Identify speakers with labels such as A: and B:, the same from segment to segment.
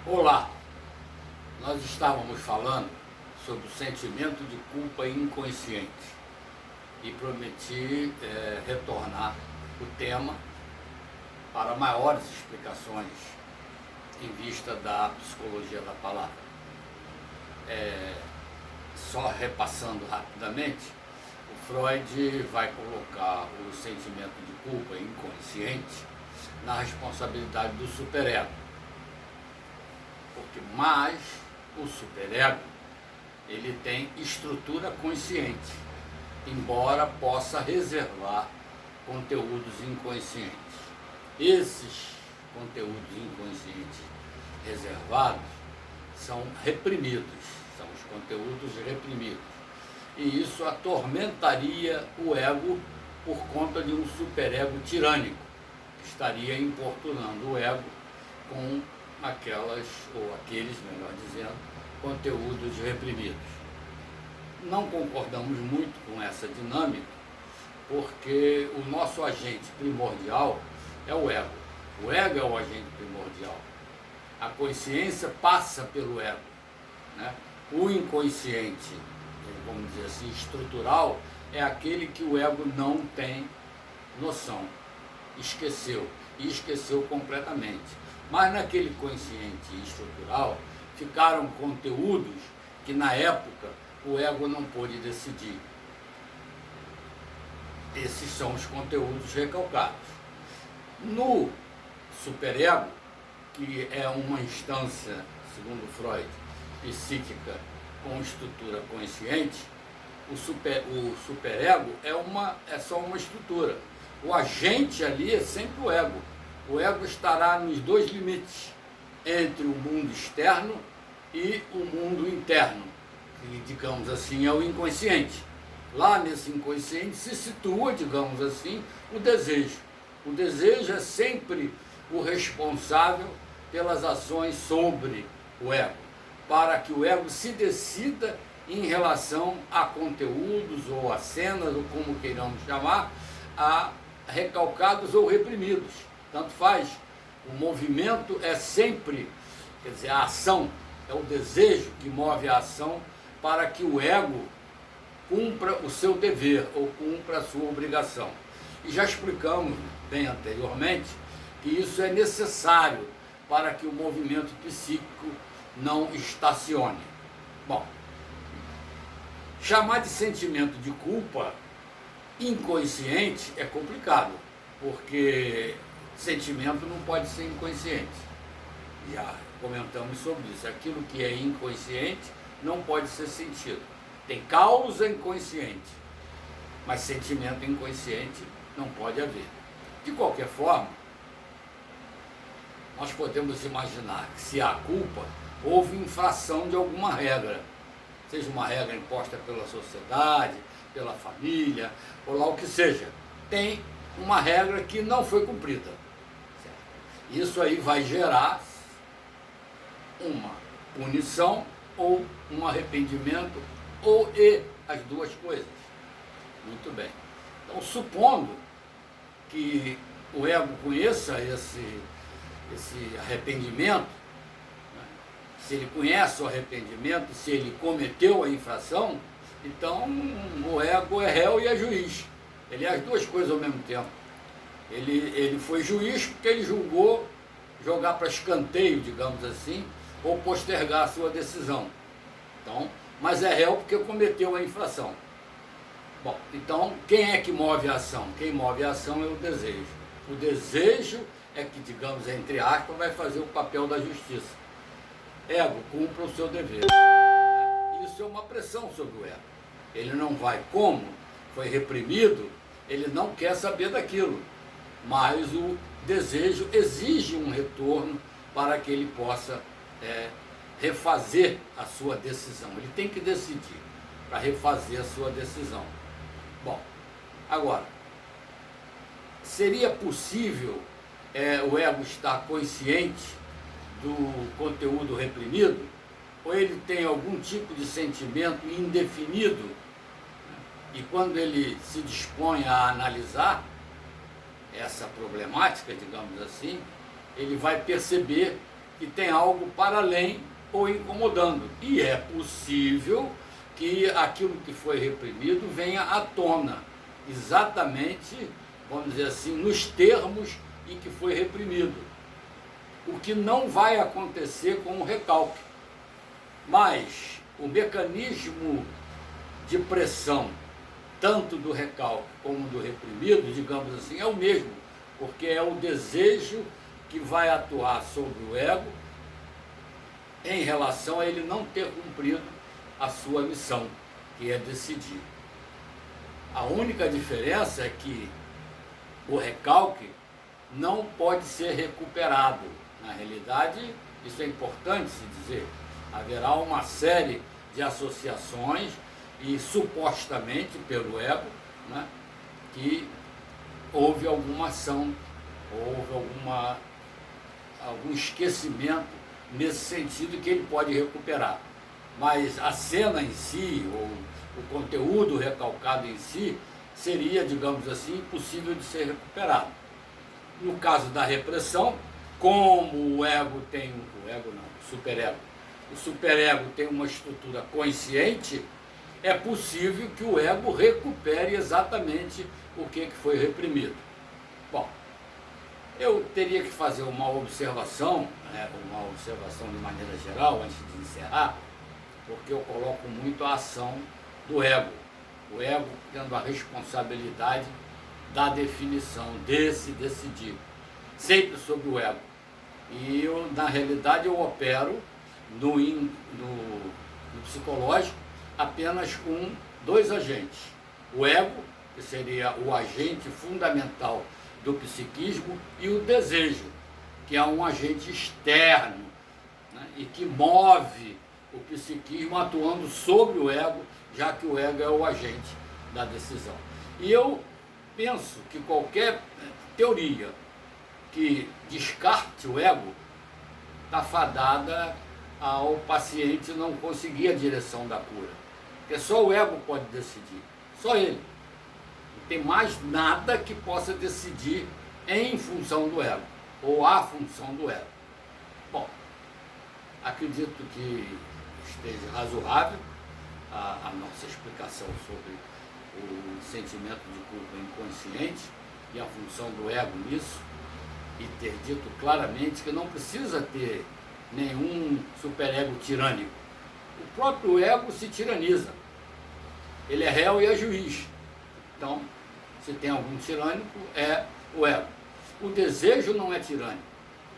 A: Olá, nós estávamos falando sobre o sentimento de culpa inconsciente e prometi retornar o tema para maiores explicações em vista da psicologia da palavra. Só repassando rapidamente, o Freud vai colocar o sentimento de culpa inconsciente na responsabilidade do superego. Mas o superego, ele tem estrutura consciente, embora possa reservar conteúdos inconscientes. Esses conteúdos inconscientes reservados são reprimidos, são os conteúdos reprimidos. E isso atormentaria o ego por conta de um superego tirânico, que estaria importunando o ego com aquelas, ou aqueles, melhor dizendo, conteúdos reprimidos. Não concordamos muito com essa dinâmica, porque o nosso agente primordial é o ego. O ego é o agente primordial. A consciência passa pelo ego, né? O inconsciente, vamos dizer assim, estrutural, é aquele que o ego não tem noção, esqueceu, e esqueceu completamente. Mas naquele consciente estrutural ficaram conteúdos que na época o ego não pôde decidir. Esses são os conteúdos recalcados. No superego, que é uma instância, segundo Freud, psíquica com estrutura consciente, o superego é só uma estrutura. O agente ali é sempre o ego. O ego estará nos dois limites, entre o mundo externo e o mundo interno, que, digamos assim, é o inconsciente. Lá nesse inconsciente se situa, digamos assim, o desejo. O desejo é sempre o responsável pelas ações sobre o ego, para que o ego se decida em relação a conteúdos ou a cenas, ou como queiramos chamar, a recalcados ou reprimidos. Tanto faz, o movimento é sempre, quer dizer, a ação, é o desejo que move a ação para que o ego cumpra o seu dever ou cumpra a sua obrigação. E já explicamos bem anteriormente que isso é necessário para que o movimento psíquico não estacione. Bom, chamar de sentimento de culpa inconsciente é complicado, porque sentimento não pode ser inconsciente. Já comentamos sobre isso. Aquilo que é inconsciente não pode ser sentido. Tem causa inconsciente, mas sentimento inconsciente não pode haver. De qualquer forma, nós podemos imaginar que se há culpa, houve infração de alguma regra, seja uma regra imposta pela sociedade, pela família, ou lá o que seja. Tem uma regra que não foi cumprida. Isso aí vai gerar uma punição ou um arrependimento, ou as duas coisas. Muito bem. Então, supondo que o ego conheça esse arrependimento, né? Se ele conhece o arrependimento, se ele cometeu a infração, então o ego é réu e é juiz. Ele é as duas coisas ao mesmo tempo. Ele foi juiz porque ele julgou jogar para escanteio, digamos assim, ou postergar a sua decisão. Então, mas é réu porque cometeu a infração. Bom, então, quem é que move a ação? Quem move a ação é o desejo. O desejo é que, digamos, entre aspas, vai fazer o papel da justiça. Ego, cumpra o seu dever. Isso é uma pressão sobre o ego. Ele não vai, como foi reprimido, ele não quer saber daquilo. Mas o desejo exige um retorno para que ele possa refazer a sua decisão. Ele tem que decidir para refazer a sua decisão. Bom, agora, seria possível o ego estar consciente do conteúdo reprimido? Ou ele tem algum tipo de sentimento indefinido? E quando ele se dispõe a analisar essa problemática, digamos assim, ele vai perceber que tem algo para além ou incomodando. E é possível que aquilo que foi reprimido venha à tona, exatamente, vamos dizer assim, nos termos em que foi reprimido. O que não vai acontecer com o recalque. Mas o mecanismo de pressão, tanto do recalque como do reprimido, digamos assim, é o mesmo, porque é o desejo que vai atuar sobre o ego em relação a ele não ter cumprido a sua missão, que é decidir. A única diferença é que o recalque não pode ser recuperado. Na realidade, isso é importante se dizer, haverá uma série de associações e supostamente pelo ego, né, que houve alguma ação, houve algum esquecimento nesse sentido que ele pode recuperar. Mas a cena em si, ou o conteúdo recalcado em si, seria, digamos assim, impossível de ser recuperado. No caso da repressão, como o ego tem, o superego, o superego tem uma estrutura consciente, é possível que o ego recupere exatamente o que foi reprimido. Bom, eu teria que fazer uma observação de maneira geral, antes de encerrar, porque eu coloco muito a ação do ego. O ego tendo a responsabilidade da definição, desse decidir, sempre sobre o ego. E eu, na realidade, eu opero no psicológico apenas com dois agentes. O ego, que seria o agente fundamental do psiquismo, e o desejo, que é um agente externo, né, e que move o psiquismo atuando sobre o ego, já que o ego é o agente da decisão. E eu penso que qualquer teoria que descarte o ego está fadada ao paciente não conseguir a direção da cura. Porque só o ego pode decidir, só ele. Não tem mais nada que possa decidir em função do ego, ou à função do ego. Bom, acredito que esteja razoável a nossa explicação sobre o sentimento de culpa inconsciente e a função do ego nisso, e ter dito claramente que não precisa ter nenhum superego tirânico. O próprio ego se tiraniza. Ele é réu e é juiz. Então, se tem algum tirânico, é o ego. O desejo não é tirânico,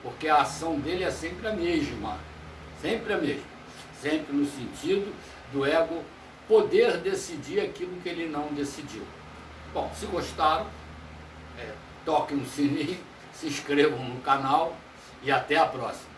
A: porque a ação dele é sempre a mesma. Sempre a mesma. Sempre no sentido do ego poder decidir aquilo que ele não decidiu. Bom, se gostaram, toquem no sininho, se inscrevam no canal e até a próxima.